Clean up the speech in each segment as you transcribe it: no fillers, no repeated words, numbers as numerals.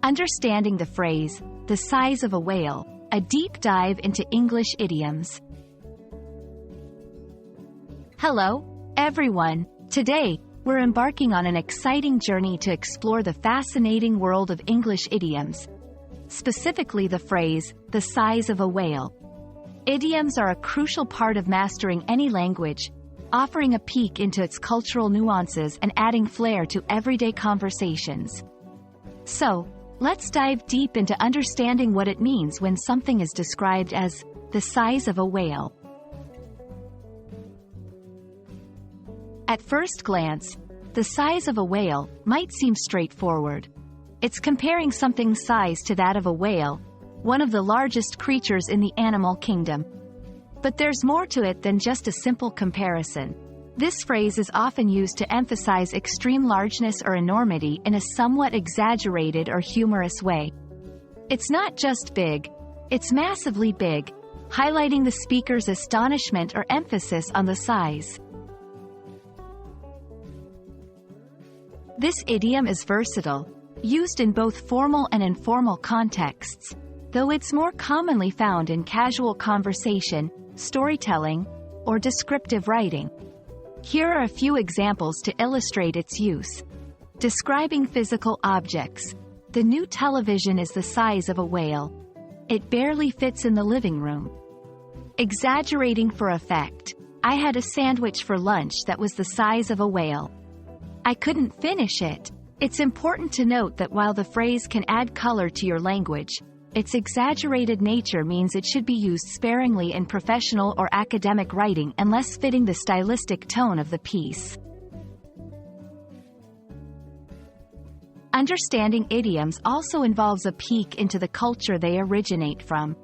Understanding the phrase, the size of a whale, a deep dive into English idioms. Hello, everyone. Today, we're embarking on an exciting journey to explore the fascinating world of English idioms, specifically the phrase, the size of a whale. Idioms are a crucial part of mastering any language, offering a peek into its cultural nuances and adding flair to everyday conversations. So, let's dive deep into understanding what it means when something is described as the size of a whale. At first glance, the size of a whale might seem straightforward. It's comparing something's size to that of a whale, one of the largest creatures in the animal kingdom. But there's more to it than just a simple comparison. This phrase is often used to emphasize extreme largeness or enormity in a somewhat exaggerated or humorous way. It's not just big, it's massively big, highlighting the speaker's astonishment or emphasis on the size. This idiom is versatile, used in both formal and informal contexts, though it's more commonly found in casual conversation, storytelling, or descriptive writing. Here are a few examples to illustrate its use. Describing physical objects. The new television is the size of a whale. It barely fits in the living room. Exaggerating for effect. I had a sandwich for lunch that was the size of a whale. I couldn't finish it. It's important to note that while the phrase can add color to your language, its exaggerated nature means it should be used sparingly in professional or academic writing unless fitting the stylistic tone of the piece. Understanding idioms also involves a peek into the culture they originate from.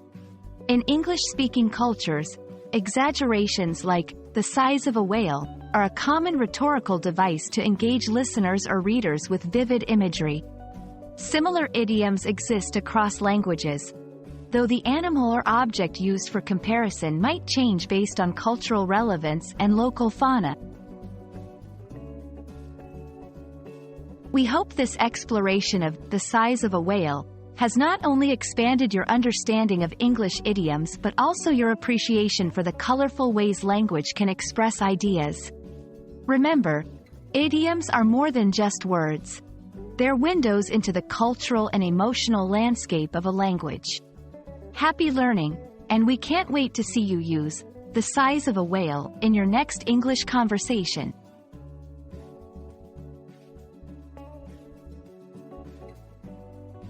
In English-speaking cultures, exaggerations like the size of a whale are a common rhetorical device to engage listeners or readers with vivid imagery. Similar idioms exist across languages, though the animal or object used for comparison might change based on cultural relevance and local fauna. We hope this exploration of the size of a whale has not only expanded your understanding of English idioms but also your appreciation for the colorful ways language can express ideas. Remember, idioms are more than just words. They're windows into the cultural and emotional landscape of a language. Happy learning, and we can't wait to see you use the size of a whale in your next English conversation.